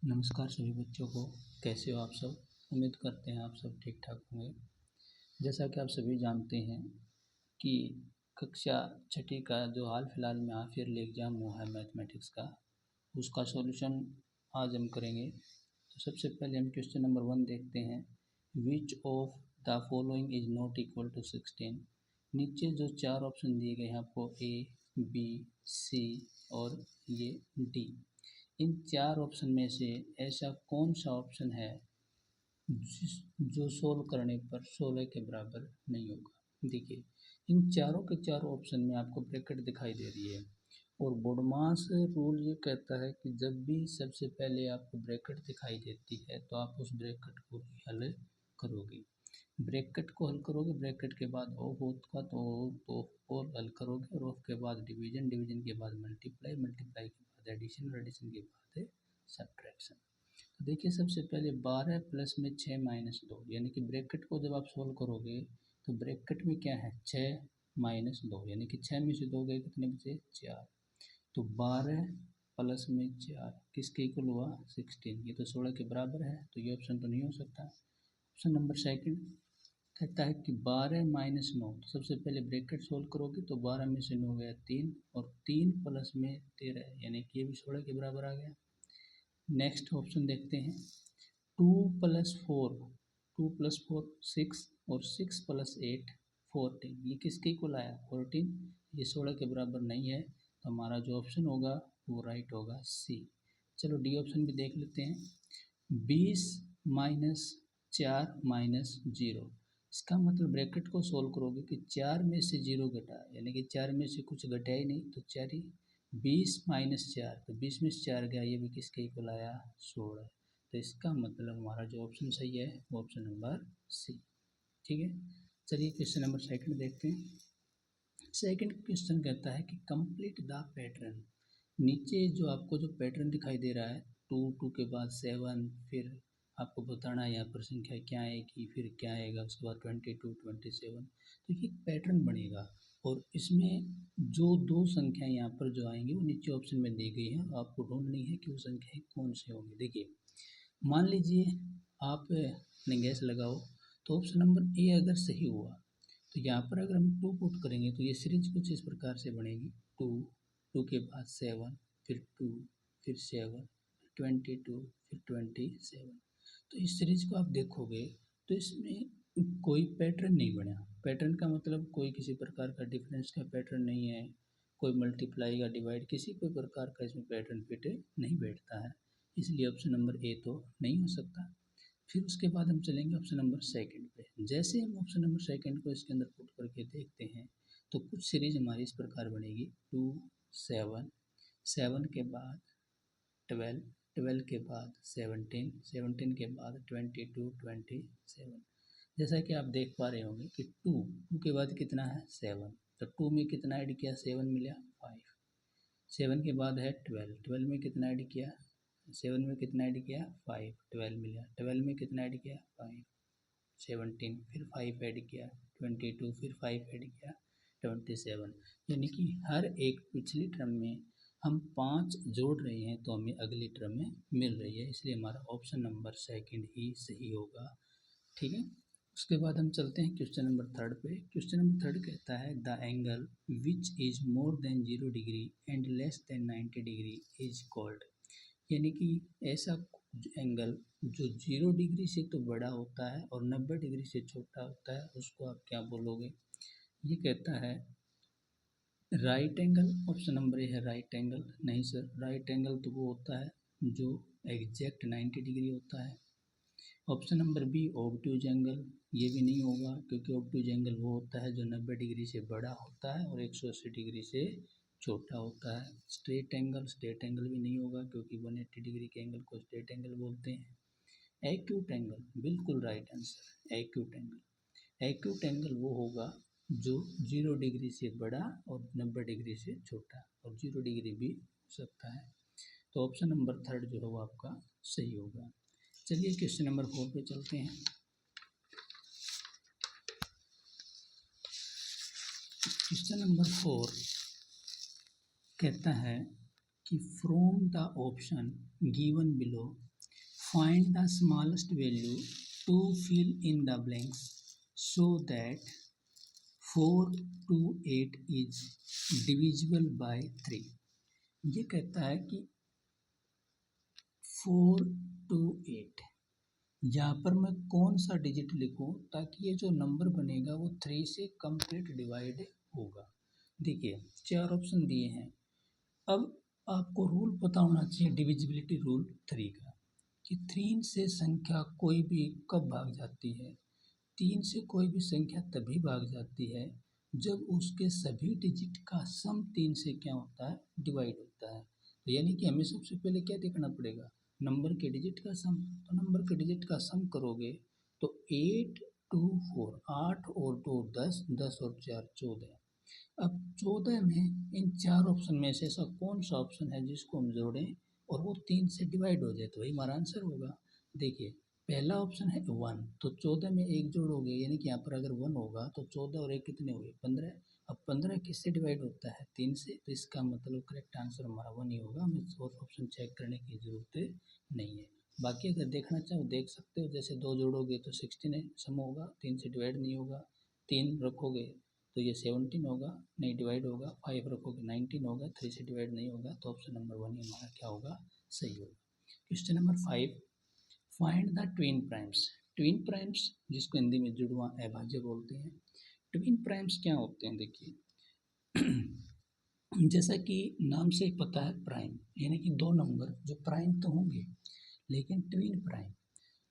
नमस्कार सभी बच्चों को। कैसे हो आप सब? उम्मीद करते हैं आप सब ठीक ठाक होंगे। जैसा कि आप सभी जानते हैं कि कक्षा छठी का जो हाल फिलहाल में हाफ ईयरली एग्ज़ाम हुआ है मैथमेटिक्स का, उसका सॉल्यूशन आज हम करेंगे। तो सबसे पहले हम क्वेश्चन नंबर 1 देखते हैं। Which of the following is not equal to 16। नीचे जो 4 ऑप्शन दिए गए हैं आपको, ए, बी, सी और ये डी। इन 4 ऑप्शन में से ऐसा कौन सा ऑप्शन है जो सोल्व करने पर 16 के बराबर नहीं होगा? देखिए, इन चारों के चारों ऑप्शन में आपको ब्रैकेट दिखाई दे रही है और बोडमास रूल ये कहता है कि जब भी सबसे पहले आपको ब्रैकेट दिखाई देती है तो आप उस ब्रैकेट को ही हल करोगे। ब्रैकेट को हल करोगे, ब्रैकेट के बाद ऑफ होगा तो और हल करोगे, और ऑफ के बाद डिवीजन, डिवीजन के बाद मल्टीप्लाई, मल्टीप्लाई के बाद एडिशन, एडिशन के बाद सब्ट्रैक्शन। तो देखिए, सबसे पहले 12 प्लस में 6 माइनस 2, यानी कि ब्रैकेट को जब आप सोल्व करोगे तो ब्रैकेट में क्या है, 6 माइनस 2, यानी कि 6 में से 2 गए, कितने बचे, 4। तो 12 प्लस में 4 किसके इक्वल हुआ, 16। ये तो 16 के बराबर है, तो ये ऑप्शन तो नहीं हो सकता। ऑप्शन नंबर सेकंड कहता है कि 12 माइनस 9। तो सबसे पहले ब्रैकेट सोल्व करोगे तो 12 में से 9 गया 3, और 3 प्लस में 13, यानी कि ये भी 16 के बराबर आ गया। नेक्स्ट ऑप्शन देखते हैं, 2 प्लस 4, 2 प्लस 4 6, और 6 प्लस 8 14। ये किसके इक्वल आया, 14। ये 16 के बराबर नहीं है, तो हमारा जो ऑप्शन होगा वो राइट होगा, सी। चलो डी ऑप्शन भी देख लेते हैं। 20 माइनस 4 माइनस 0। इसका मतलब ब्रैकेट को सोल्व करोगे कि 4 में से 0 घटा, यानी कि 4 में से कुछ घटा ही नहीं, तो 4 ही। 20 माइनस 4, तो 20 में से 4 गया, ये भी किसके इक्वल आया, 16। तो इसका मतलब हमारा जो ऑप्शन सही है वो ऑप्शन नंबर सी। ठीक है, चलिए क्वेश्चन नंबर सेकंड देखते हैं। सेकंड क्वेश्चन कहता है कि कंप्लीट द पैटर्न। नीचे जो आपको जो पैटर्न दिखाई दे रहा है, 2, 2 के बाद 7, फिर आपको बताना है यहाँ पर संख्या क्या आएगी, फिर क्या आएगा, उसके बाद 22, 27। तो ये पैटर्न बनेगा, और इसमें जो दो संख्याएं यहाँ पर जो आएंगी वो नीचे ऑप्शन में दी गई है, आपको ढूंढनी है कि वो संख्याएं कौन सी होंगी। देखिए, मान लीजिए आप अपने गैस लगाओ, तो ऑप्शन नंबर ए अगर सही हुआ तो यहाँ पर अगर हम 2 पुट करेंगे तो ये सीरीज कुछ इस प्रकार से बनेगी, 2, 2 के बाद 7, फिर 2, फिर 7, 22, फिर 27। तो इस सीरीज को आप देखोगे तो इसमें कोई पैटर्न नहीं बना। पैटर्न का मतलब कोई किसी प्रकार का डिफरेंस का पैटर्न नहीं है, कोई मल्टीप्लाई या डिवाइड, किसी कोई प्रकार का इसमें पैटर्न फिट नहीं बैठता है, इसलिए ऑप्शन नंबर ए तो नहीं हो सकता। फिर उसके बाद हम चलेंगे ऑप्शन नंबर सेकंड पे। जैसे हम ऑप्शन नंबर सेकंड को इसके अंदर पुट करके देखते हैं तो कुछ सीरीज हमारी इस प्रकार बनेगी, 2, 7, 7 के बाद 12, 12 के बाद 17, 17 के बाद 22, 27। जैसा कि आप देख पा रहे होंगे कि 2, 2 के बाद कितना है, 7, तो 2 में कितना ऐड किया, 7 मिला, 5। 7 के बाद है 12, 12 में कितना ऐड किया, 7 में कितना ऐड किया, 5, 12 मिला। 12 में कितना ऐड किया, 5, 17, फिर 5 ऐड किया, 22, फिर 5 ऐड किया, 27। यानी कि हर एक पिछली टर्म में हम 5 जोड़ रहे हैं तो हमें अगली टर्म में मिल रही है, इसलिए हमारा ऑप्शन नंबर सेकंड ही सही होगा। ठीक है, उसके बाद हम चलते हैं क्वेश्चन नंबर थर्ड पे। क्वेश्चन नंबर थर्ड कहता है the angle which is more than 0 degree and less than 90 degree is called. यानी कि ऐसा एंगल जो 0 डिग्री से तो बड़ा होता है और 90 डिग्री से छोटा होता है, उसको आप क्या बोलोगे? ये कहता है राइट एंगल। ऑप्शन नंबर ए है राइट एंगल। नहीं सर, राइट एंगल तो वो होता है जो एग्जैक्ट 90 डिग्री होता है। Option number B obtuse angle, ये भी नहीं होगा, क्योंकि ऑब्ट्यूज एंगल वो होता है जो 90 डिग्री से बड़ा होता है और 180 डिग्री से छोटा होता है। स्ट्रेट एंगल, स्ट्रेट एंगल भी नहीं होगा, क्योंकि 180 डिग्री के एंगल को स्ट्रेट एंगल बोलते हैं। एक्यूट एंगल, बिल्कुल right answer, acute angle. Acute angle वो होगा जो 0 डिग्री से बड़ा और 90 डिग्री से छोटा, और 0 डिग्री भी हो सकता है। तो ऑप्शन नंबर थर्ड जो है वो आपका सही होगा। चलिए क्वेश्चन नंबर 4 पे चलते हैं। क्वेश्चन नंबर 4 कहता है कि from the option given below Find the smallest value to fill in the blanks so that 4 to 8 is divisible by 3। ये कहता है कि 4 to 8 यहाँ पर मैं कौन सा डिजिट लिखूं ताकि ये जो नंबर बनेगा वो 3 से कंप्लीट डिवाइड होगा। देखिए 4 ऑप्शन दिए हैं। अब आपको रूल पता होना चाहिए डिविजिबिलिटी रूल 3 का कि 3 से संख्या कोई भी कब भाग जाती है। 3 से कोई भी संख्या तभी भाग जाती है जब उसके सभी डिजिट का सम 3 से क्या होता है, डिवाइड होता है। तो यानी कि हमें सबसे पहले क्या देखना पड़ेगा, नंबर के डिजिट का सम। तो नंबर के डिजिट का सम करोगे तो 8 2 4, 8 और 2 10, 10 और 4 14। अब 14 में इन 4 ऑप्शन में से ऐसा कौन सा ऑप्शन है जिसको हम जोड़ें और वो 3 से डिवाइड हो जाए, तो वही हमारा आंसर होगा। देखिए पहला ऑप्शन है 1, तो 14 में 1 जोड़ोगे यानी कि यहाँ पर अगर 1 होगा तो 14 और 1 कितने हुए, 15। अब 15 किससे डिवाइड होता है, 3 से, तो इसका मतलब करेक्ट आंसर हमारा 1 ही होगा। हमें फोर्थ ऑप्शन चेक करने की ज़रूरत नहीं है। बाकी अगर देखना चाहो देख सकते हो, जैसे 2 जोड़ोगे तो 16 है, सम होगा, 3 से डिवाइड नहीं होगा। 3 रखोगे तो ये 17 होगा, नहीं डिवाइड होगा। 5 रखोगे 19 होगा, 3 से डिवाइड नहीं होगा। तो ऑप्शन नंबर 1 ही हमारा क्या होगा, सही होगा। Question number 5, find the twin primes. Twin primes जिसको हिंदी में जुड़वा अभाज्य बोलते हैं। ट्विन प्राइम्स क्या होते हैं, देखिए जैसा कि नाम से ही पता है प्राइम, यानी कि दो नंबर जो प्राइम तो होंगे लेकिन ट्विन प्राइम।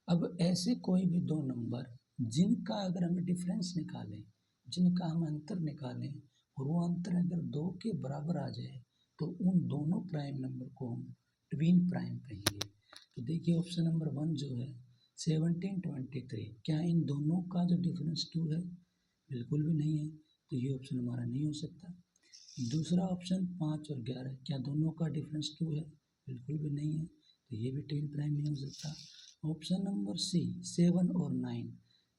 अब ऐसे कोई भी दो नंबर जिनका अगर हम डिफरेंस निकालें, जिनका हम अंतर निकालें और वो अंतर अगर 2 के बराबर आ जाए तो उन दोनों प्राइम नंबर को हम ट्विन प्राइम कहेंगे। तो देखिए ऑप्शन नंबर 1 जो है 17 23, क्या इन दोनों का जो डिफरेंस 2 है, बिल्कुल भी नहीं है, तो ये ऑप्शन हमारा नहीं हो सकता। दूसरा ऑप्शन 5 और 11, क्या दोनों का डिफरेंस 2 है, बिल्कुल भी नहीं है, तो ये भी ट्विन प्राइम नहीं हो सकता। ऑप्शन नंबर सी 7 और 9,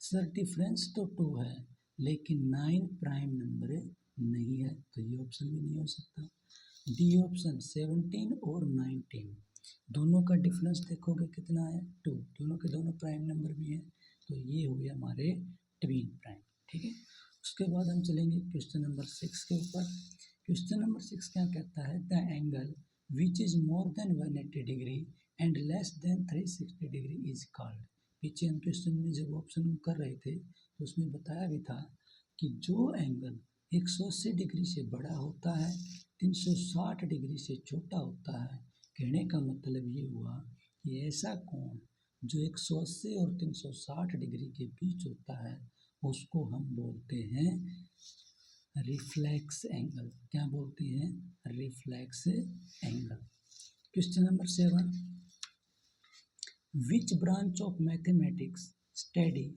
सर डिफरेंस तो 2 है लेकिन 9 प्राइम नंबर नहीं है, तो ये ऑप्शन भी नहीं हो सकता। डी ऑप्शन 17 और 19, दोनों का डिफरेंस देखोगे कितना है, 2, दोनों के दोनों प्राइम नंबर भी हैं, तो ये हो गया हमारे ट्विन प्राइम। ठीक है, उसके बाद हम चलेंगे क्वेश्चन नंबर 6 के ऊपर। क्वेश्चन नंबर 6 क्या कहता है, the angle which is more than 180 degree and less than 360 degree is called. पीछे हम क्वेश्चन में जब ऑप्शन कर रहे थे तो उसमें बताया भी था कि जो एंगल 180 डिग्री से बड़ा होता है, 360 डिग्री से छोटा होता है। कहने का मतलब ये हुआ कि ऐसा कोण जो 180 और 360 डिग्री के बीच होता है उसको हम बोलते हैं रिफ्लेक्स एंगल। क्या बोलते हैं, reflex angle. Question number 7, which branch of mathematics study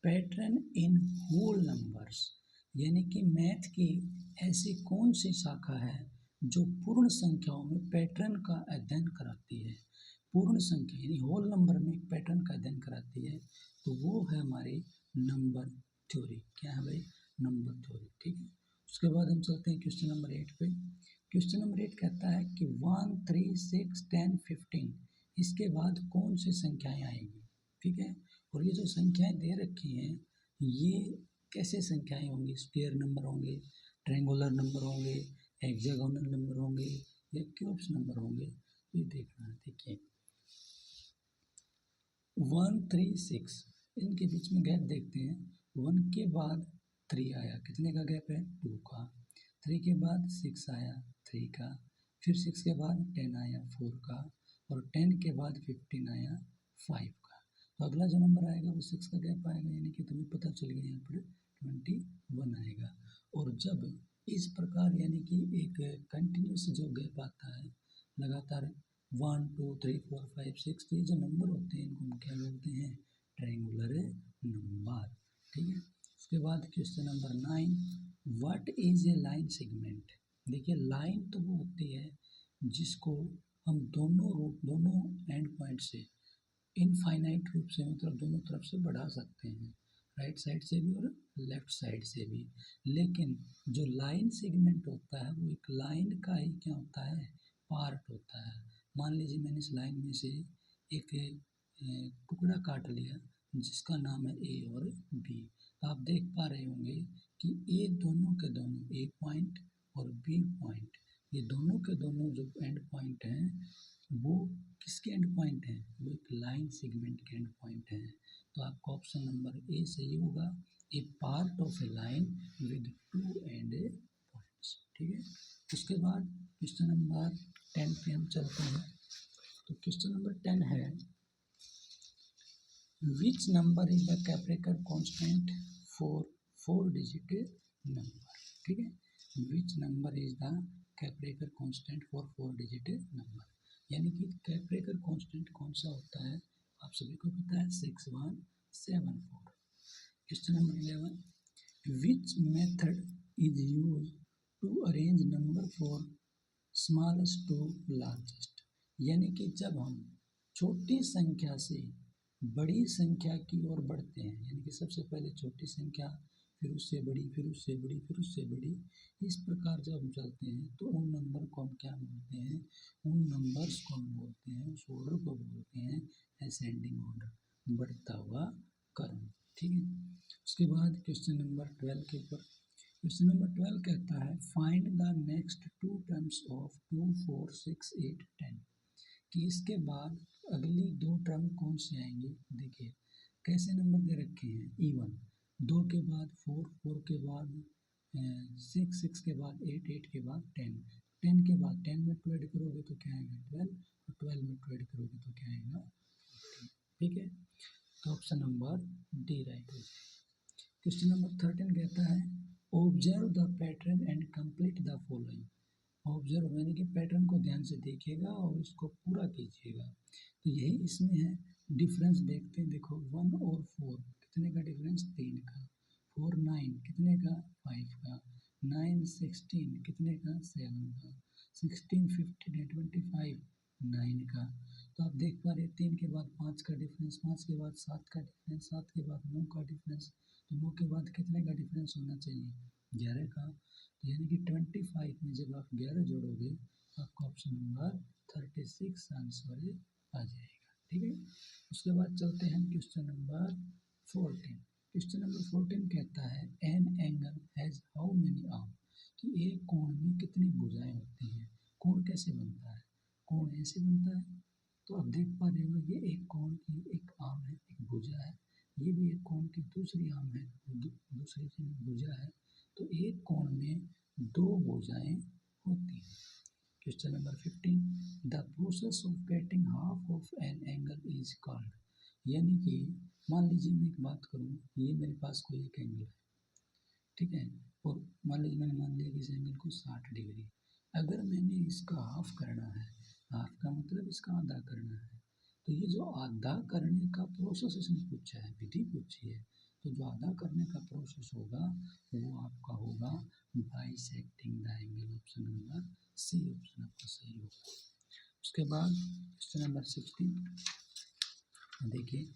pattern in whole numbers. यानी कि मैथ की ऐसी कौन सी शाखा है जो पूर्ण संख्याओं में पैटर्न का अध्ययन कराती है। पूर्ण संख्या यानी होल नंबर में पैटर्न का अध्ययन कराती है, तो वो है हमारी नंबर थ्योरी। क्या है भाई, नंबर थ्योरी। ठीक है, उसके बाद हम चलते हैं क्वेश्चन नंबर 8 पे। क्वेश्चन नंबर 8 कहता है कि 1 3 6 10 15, इसके बाद कौन सी संख्याएं आएंगी। ठीक है, और ये जो संख्याएं दे रखी हैं ये कैसे संख्याएं होंगी, स्क्वायर नंबर होंगे, ट्रायंगुलर नंबर होंगे, हेक्सागोनल नंबर होंगे या क्यूब्स नंबर होंगे, ये देखना है। देखिए 1 3 6, इनके बीच में गैप देखते हैं। 1 के बाद 3 आया, कितने का गैप है, 2 का। 3 के बाद 6 आया, 3 का। फिर 6 के बाद 10 आया, 4 का। और 10 के बाद 15 आया, 5 का। तो अगला जो नंबर आएगा वो 6 का गैप आएगा, यानी कि तुम्हें पता चल गया यहाँ पर 21 आएगा। और जब इस प्रकार यानी कि एक कंटिन्यूस जो गैप आता है लगातार 1 2 3 4 5 6, तो ये जो नंबर होते हैं इनको हम क्या बोलते हैं, ट्रायंगुलर नंबर। ठीक है, उसके बाद question number 9, what is a line segment. देखिए लाइन तो वो होती है जिसको हम दोनों एंड पॉइंट से इनफाइनाइट रूप से, मतलब दोनों तरफ से बढ़ा सकते हैं, राइट साइड से भी और लेफ्ट साइड से भी। लेकिन जो लाइन सेगमेंट होता है वो एक लाइन का ही क्या होता है, पार्ट होता है। मान लीजिए मैंने इस लाइन में से एक टुकड़ा काट लिया जिसका नाम है ए और बी। तो आप देख पा रहे होंगे कि ए दोनों के दोनों, ए पॉइंट और बी पॉइंट, ये दोनों के दोनों जो एंड पॉइंट हैं वो किसके एंड पॉइंट हैं? वो एक लाइन सेगमेंट के एंड पॉइंट हैं। तो आपका ऑप्शन नंबर ए सही होगा, a part of a line with two end a points. ठीक है, उसके बाद क्वेश्चन नंबर 10 पे हम चलते हैं। तो क्वेश्चन नंबर 10 है, which number is the Kaprekar constant for 4 digit number. ठीक है, which number is the Kaprekar constant for 4 digit number, यानी कि कैप्रेकर कॉन्स्टेंट कौन सा होता है, आप सभी को पता है 6174। Question number 11, which method is use to arrange number for smallest to largest, यानी कि जब हम छोटी संख्या से बड़ी संख्या की ओर बढ़ते हैं, यानी कि सबसे पहले छोटी संख्या, फिर उससे बड़ी, फिर उससे बड़ी, फिर उससे बड़ी, इस प्रकार जब हम चलते हैं तो उन नंबर को हम क्या बोलते हैं, उन नंबर्स को हम बोलते हैं, उस ऑर्डर को बोलते हैं असेंडिंग ऑर्डर, बढ़ता हुआ क्रम। ठीक है, उसके बाद क्वेश्चन नंबर 12 के ऊपर, क्वेश्चन नंबर 12 कहता है, find the next 2 terms of 2, 4, 6, 8, 10, कि इसके बाद अगली 2 टर्म कौन से आएंगे। देखिए कैसे नंबर दे रखे हैं, इवन, 2 के बाद 4, 4 के बाद 6, 6 के बाद 8, 8 के बाद 10, 10 के बाद 10 में 2 ऐड करोगे तो क्या आएगा 12, और 12 में 2 ऐड करोगे तो क्या आएगा 14। ठीक है, तो ऑप्शन नंबर डी राइट हो जाएगा। क्वेश्चन नंबर 13 कहता है, observe the pattern and complete the following. Observe यानी कि पैटर्न को ध्यान से देखिएगा और इसको पूरा कीजिएगा। तो यही इसमें है, डिफरेंस देखते हैं। देखो 1 और 4 कितने का डिफरेंस, 3 का, 4 9 कितने का, 5 का, 9 16 कितने का, 7 का, 16 15 25 9 का। तो आप देख पा रहे 3 के बाद 5 का डिफरेंस, 5 के बाद 7 का डिफरेंस, 7 के बाद 9 का डिफरेंस, तो 9 के बाद कितने का डिफरेंस होना चाहिए, 11 का। तो यानी कि 25 में जब आप 11 जोड़ोगे तो आपका ऑप्शन नंबर 36 आंसर आ जाएगा। ठीक है, उसके बाद चलते हैं क्वेश्चन नंबर 14। क्वेश्चन नंबर 14 कहता है, an angle has how many arm, कि एक कोण में कितनी भुजाएं होती हैं। कोण कैसे बनता है, कोण ऐसे बनता है। तो आप देख पा रहे हो ये एक कोण की एक आर्म है, एक भुजा है, ये भी एक कोण की दूसरी आर्म है, दूसरी भुजा है। तो एक कोण में 2 भुजाएं होती हैं। Question number 15, the process of getting half of an angle is called, यानी कि मान लीजिए मैं एक बात करूँ, ये मेरे पास कोई एक एंगल है, ठीक है, और मान लीजिए मैंने मान लिया कि इस एंगल को 60 डिग्री, अगर मैंने इसका हाफ करना है, हाफ का मतलब इसका आधा करना है, तो ये जो आधा करने का प्रोसेस इसने पूछा है, विधि पूछी है, तो जो आधा करने का प्रोसेस होगा वो आपका होगा bisecting the angle. Option number C option आपका सही होगा। उसके बाद क्वेश्चन नंबर 16 देखिए,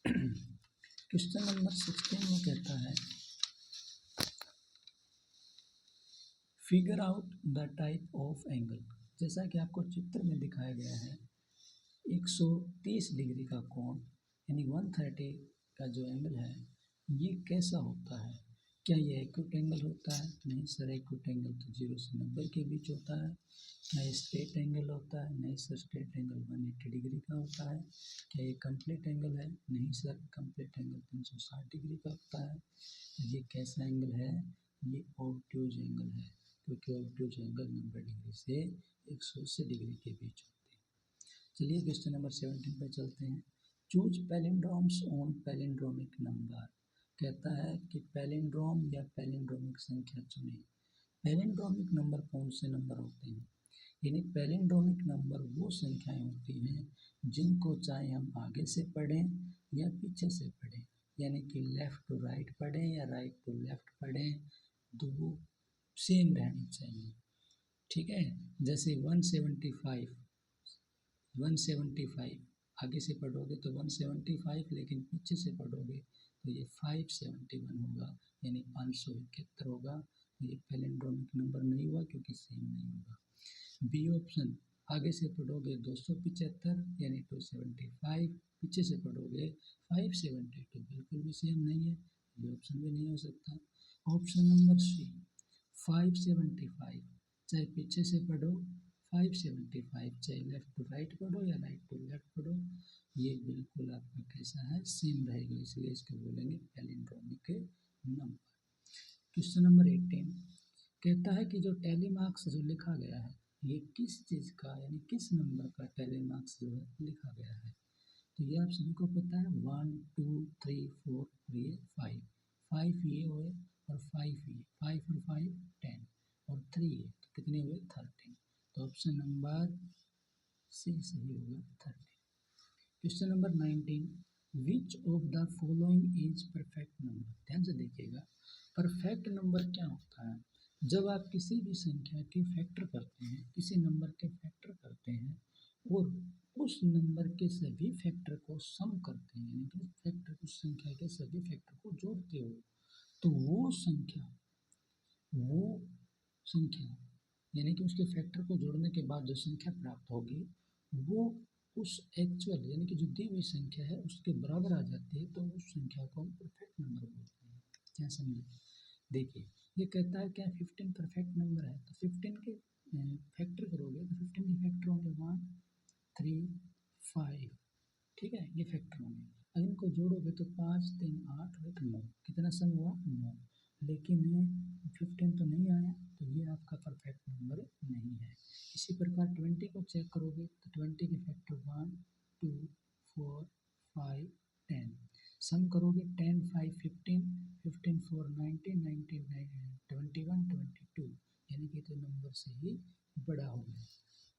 क्वेश्चन नंबर 16 में कहता है, figure out the type of angle. जैसा कि आपको चित्र में दिखाया गया है, 130 डिग्री का कोण यानी 130 का जो एंगल है ये कैसा होता है। क्या ये एक्यूट एंगल होता है? नहीं सर, एक्यूट एंगल तो 0 से 90 के बीच होता है। क्या ये स्ट्रेट एंगल होता है? नहीं सर, स्ट्रेट एंगल 180 डिग्री का होता है। क्या ये कंप्लीट एंगल है? नहीं सर, कंप्लीट एंगल 360 डिग्री का होता है। ये कैसा एंगल है? ये ऑब्ट्यूज एंगल है, क्योंकि ऑब्ट्यूज एंगल 90 डिग्री से 180 डिग्री के बीच होते हैं। चलिए क्वेश्चन नंबर 17 पे चलते हैं। Choose palindromes on palindromic number. कहता है कि पैलिंड्रोम या पैलिंड्रोमिक संख्या चुनें। पैलिंड्रोमिक नंबर कौन से नंबर होते हैं? यानी पैलिंड्रोमिक नंबर वो संख्याएं होती हैं जिनको चाहे हम आगे से पढ़ें या पीछे से पढ़ें, यानी कि लेफ़्ट टू राइट पढ़ें या राइट टू लेफ़्ट पढ़ें, तो वो सेम रहनी चाहिए। ठीक है, जैसे 175 आगे से पढ़ोगे तो 175, लेकिन पीछे से पढ़ोगे तो ये 571 होगा, यानी 571 होगा। ये पैलिंड्रोमिक नंबर नहीं हुआ क्योंकि सेम नहीं होगा। बी ऑप्शन आगे से पढ़ोगे 275 यानी 275, पीछे से पढ़ोगे 572, बिल्कुल भी सेम नहीं है, ये ऑप्शन भी नहीं हो सकता। ऑप्शन नंबर सी 575, चाहे पीछे से पढ़ो 575, चाहे लेफ्ट टू राइट पढ़ो या राइट टू लेफ्ट पढ़ो, ये बिल्कुल आपका कैसा है, सेम रहेगा, इसलिए इसको बोलेंगे पैलिंड्रोमिक नंबर। क्वेश्चन नंबर 18 कहता है कि जो टैली मार्क्स जो लिखा गया है ये किस चीज़ का यानी किस नंबर का टैली मार्क्स जो है लिखा गया है। तो ये आप सभी को पता है 1 2 3 4 और ये 5, 5 ये हुए और 5 ये, 5 और 5 10 और 3 ये, तो कितने हुए 13। तो ऑप्शन नंबर सी सही होगा 13। Question number 19 which of the following is perfect number. ध्यान से देखिएगा, परफेक्ट नंबर क्या होता है, जब आप किसी भी संख्या के फैक्टर करते हैं, किसी नंबर के फैक्टर करते हैं और उस नंबर के सभी फैक्टर को सम करते हैं, यानी कि फैक्टर उस संख्या के सभी फैक्टर को जोड़ते हो, तो वो संख्या यानी कि उसके फैक्टर को जोड़ने के बाद जो संख्या प्राप्त होगी वो उस एक्चुअल यानी कि जो दी हुई संख्या है उसके बराबर आ जाती है, तो उस संख्या को हम परफेक्ट नंबर बोलते हैं। क्या समझे? देखिए ये कहता है क्या 15 परफेक्ट नंबर है, तो 15 के फैक्टर करोगे तो 15 के फैक्टर होंगे 1 3 5, ठीक है, ये फैक्टर होंगे। अब इनको जोड़ोगे तो 5 3 8 और 9, कितना सम हुआ 9, लेकिन 15 तो नहीं आया, तो ये आपका परफेक्ट नंबर नहीं है। इसी प्रकार 20 को चेक करोगे तो 20 के फैक्टर 1 2 4 5 10, सम करोगे 10 5 15 15 4 19 19 21 22, यानी कि तो नंबर से ही बड़ा हो गया।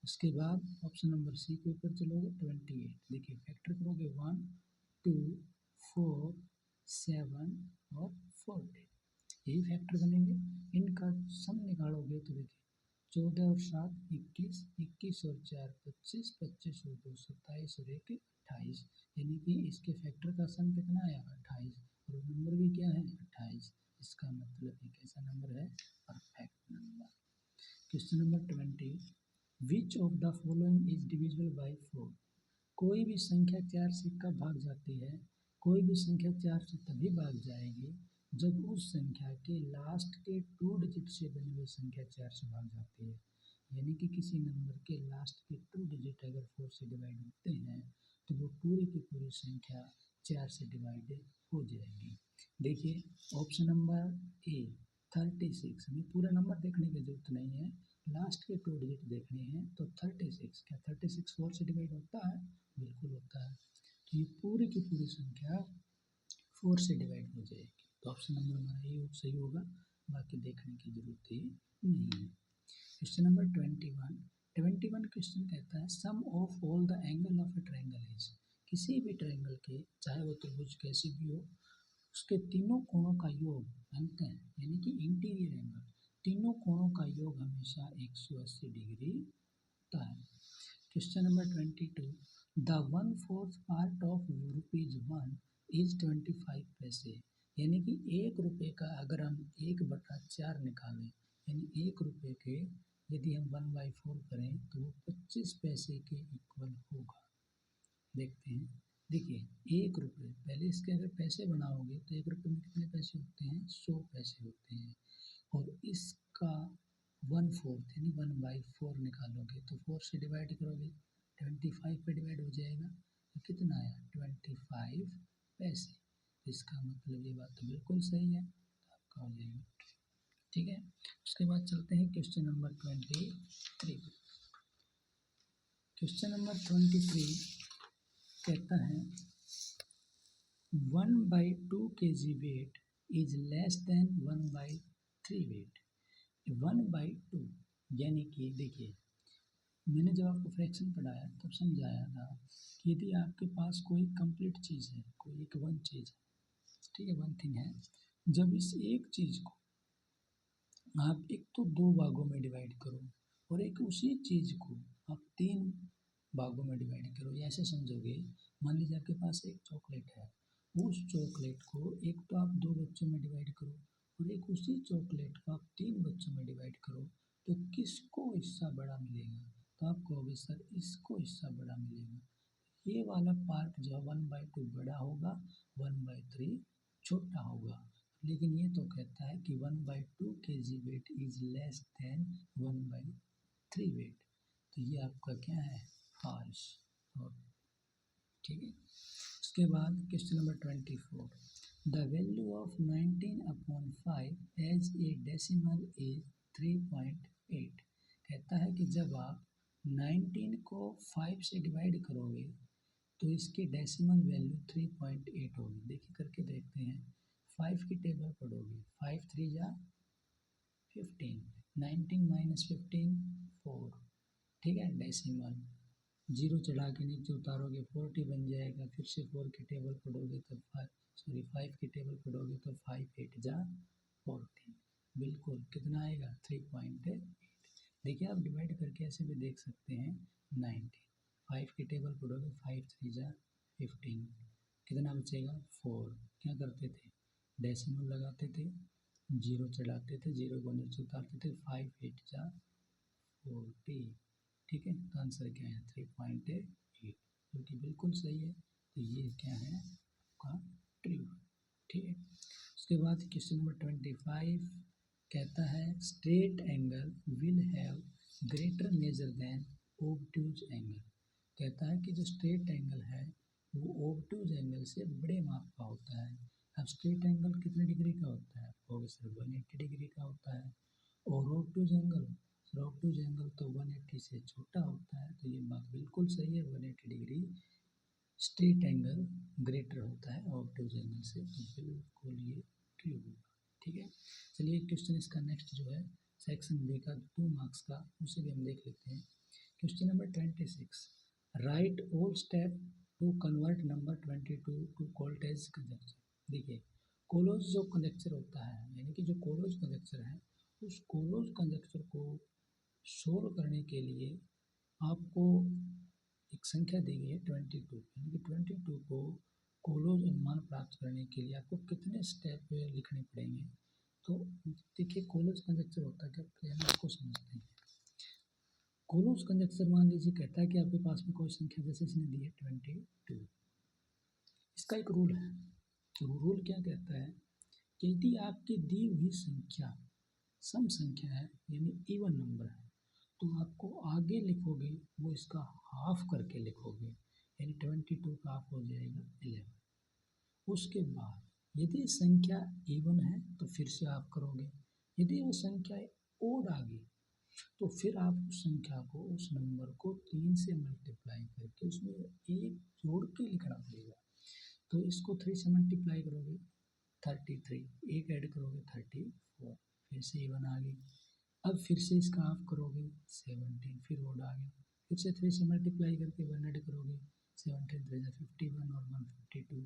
उसके बाद ऑप्शन नंबर सी के ऊपर चलोगे 28, देखिए फैक्टर करोगे 1 2 4 7 और 14, यही फैक्टर बनेंगे। इनका सम निकालोगे तो देखिए 14 और 7 21, 21 और 4 25, 25 और 2 27 और 1 28, यानी कि इसके फैक्टर का सम कितना आया 28 और नंबर भी क्या है 28, इसका मतलब एक ऐसा नंबर है perfect number. Question number 20 which of the following is divisible by 4। कोई भी संख्या 4 से कब भाग जाती है, कोई भी संख्या 4 से तभी भाग जाएगी जब उस संख्या के लास्ट के 2 डिजिट से बनी हुई संख्या 4 से भाग जाती है, यानी कि किसी नंबर के लास्ट के 2 डिजिट अगर 4 से डिवाइड होते हैं तो वो पूरी की पूरी संख्या 4 से डिवाइड हो जाएगी। देखिए ऑप्शन नंबर ए 36, हमें पूरा नंबर देखने की जरूरत नहीं है, लास्ट के 2 डिजिट देखने हैं, तो 36, क्या 36 4 से डिवाइड होता है, बिल्कुल होता है, तो ये पूरी की पूरी संख्या 4 से डिवाइड हो जाएगी, तो ऑप्शन नंबर हमारा ये सही होगा, बाकी देखने की जरूरत ही नहीं है। क्वेश्चन नंबर 21 क्वेश्चन कहता है sum of all the angle of a triangle is. किसी भी ट्रायंगल के चाहे वो त्रिभुज कैसी भी हो उसके तीनों कोणों का योग अंत है, यानी कि इंटीरियर एंगल, तीनों कोणों का योग हमेशा 180 डिग्री होता है। Question number 22 the 1/4 part of ₹1 is 25 पैसे, यानी कि 1 रुपये का अगर हम 1/4 निकालें, यानी 1 रुपये के यदि हम 1/4 करें तो वो 25 पैसे के इक्वल होगा। देखते हैं, देखिए 1 रुपये, पहले इसके अगर पैसे बनाओगे तो 1 रुपये में कितने पैसे होते हैं 100 पैसे होते हैं, और इसका 1/4 यानी 1/4 निकालोगे तो 4 से डिवाइड करोगे 25 पे डिवाइड हो जाएगा, तो कितना आया 25 पैसे, इसका मतलब ये बात तो बिल्कुल सही है, तो आपका हो जाएगा ठीक है। उसके बाद चलते हैं क्वेश्चन नंबर 23। क्वेश्चन नंबर 23 कहता है 1/2 kg weight is less than 1/3 weight. 1/2 यानी कि देखिए मैंने जब आपको फ्रैक्शन पढ़ाया तब समझाया था कि यदि आपके पास कोई कंप्लीट चीज़ है, कोई एक वन चीज़ है, ठीक है, वन थिंग है, जब इस एक चीज़ को आप एक तो 2 भागों में डिवाइड करो और एक उसी चीज़ को आप 3 भागों में डिवाइड करो, या ऐसे समझोगे, मान लीजिए आपके पास एक चॉकलेट है, उस चॉकलेट को एक तो आप 2 बच्चों में डिवाइड करो और एक उसी चॉकलेट को आप 3 बच्चों में डिवाइड करो, तो किसको हिस्सा बड़ा मिलेगा, तो आप कहोगे सर इसको हिस्सा बड़ा मिलेगा। ये वाला पार्ट जो है 1/2 बड़ा होगा, 1/3 छोटा होगा। लेकिन ये तो कहता है कि 1/2 kg weight is less than 1/3 weight. तो ये आपका क्या है, फॉल्स। ठीक है। उसके बाद question number 24, the value of 19/5 as a decimal is 3.8। कहता है कि जब आप 19 को 5 से डिवाइड करोगे तो इसकी डेसिमल वैल्यू 3.8 होगी। देखिए करके देखते हैं। 5 की टेबल पढ़ोगे, 5 3 जा 15, 19 - 15 4। ठीक है, डेसिमल 0 चढ़ा के नीचे उतारोगे 40 बन जाएगा। फिर से 4 की टेबल पढ़ोगे तो 5 की टेबल पढ़ोगे तो 5 8 जा 40। बिल्कुल कितना आएगा, 3.8। देखिए आप डिवाइड करके ऐसे भी देख सकते हैं। 19 5 की टेबल पढ़ोगे, 5 3 जा 15, कितना बचेगा 4। क्या करते थे, डेसिमल लगाते थे, 0 चढ़ाते थे, 0 को नीचे उतारते थे, 5 8 जा 40। ठीक है, तो आंसर क्या है 3.8, जो कि बिल्कुल सही है। तो ये क्या है आपका ट्रू। ठीक है। उसके बाद क्वेश्चन नंबर 25 कहता है straight angle will have greater major than obtuse angle. कहता है कि जो स्ट्रेट एंगल है वो ओब्टूज एंगल से बड़े माप का होता है। अब स्ट्रेट एंगल कितने डिग्री का होता है, वो सिर्फ 180 डिग्री का होता है। और ओब्टूज एंगल तो 180 से छोटा होता है। तो ये बात बिल्कुल सही है, 180 डिग्री स्ट्रेट एंगल ग्रेटर होता है ऑब्टूज एंगल से। तो बिल्कुल ये ट्रू होगा। ठीक है। चलिए क्वेश्चन इसका नेक्स्ट जो है सेक्शन बी का 2 मार्क्स का, उसे भी हम देख लेते हैं। Question number 26, write all step to convert number 22 to Collatz conjunction. देखिए कोलोज जो कंजक्चर होता है, यानी कि जो कोलोज कंजक्चर है, उस कोलोज कंजक्चर को सोल्व करने के लिए आपको एक संख्या दी गई है 22, यानी कि 22 को कोलोज अनुमान प्राप्त करने के लिए आपको कितने स्टेप लिखने पड़ेंगे। तो देखिए कोलोज कंजक्चर होता है क्या, पहले हम इसको समझते हैं। कोलोज कंजक्चर मान लीजिए कहता है कि आपके पास में कोई संख्या, जैसे इसने दी है 22। इसका एक रूल है। तो रूल क्या कहता है कि यदि आपकी दी हुई संख्या सम संख्या है, यानी इवन नंबर है, तो आपको आगे लिखोगे वो इसका हाफ करके लिखोगे, यानी 22 का हाफ हो जाएगा 11। उसके बाद यदि संख्या इवन है तो फिर से हाफ करोगे। यदि वो संख्या ओड आ गई तो फिर आप उस संख्या को, उस नंबर को 3 से मल्टीप्लाई करके उसमें एक जोड़ के लिखना पड़ेगा। तो इसको 3 से मल्टीप्लाई करोगे 33, एक ऐड करोगे 34, फिर से इवन आ गई। अब फिर से इसका हाफ करोगे 17, फिर ओड आ गया। फिर से 3 से मल्टीप्लाई करके 1 ऐड करोगे, 17 3 51 और 152,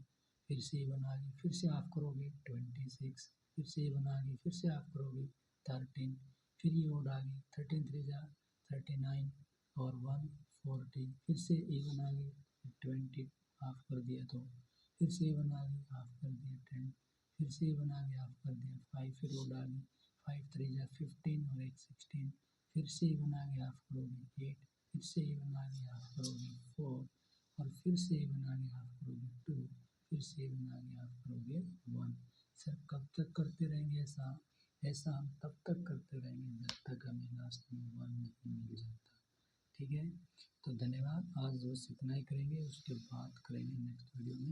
फिर से इवन आ गई। फिर से हाफ करोगे 26, फिर से इवन आ गई। फिर से हाफ करोगे 13, फिर ये ओड आ गई, 13 3 39 और 140, फिर से इवन आ गई 20, हाफ कर दिया तो फिर से इवन आ गई, हाफ कर दिया 10, फिर से इवन आ गया, हाफ कर दिया 5, फिर ओड आ गई 5 3 15 और 1 16, फिर से इवन आ गया, हाफ करोगे 8, फिर से इवन आ गया, हाफ करोगे 4 और फिर से इवन आ गया, हाफ करोगे 2, फिर से इवन आ गया, हाफ करोगे 1। सर कब तक करते रहेंगे ऐसा? ऐसा हम तब तक करते रहेंगे जब तक हमें लास्ट में 1 नहीं मिल जाता। ठीक है, तो धन्यवाद। आज बस इतना ही करेंगे, उसके बाद करेंगे नेक्स्ट वीडियो में।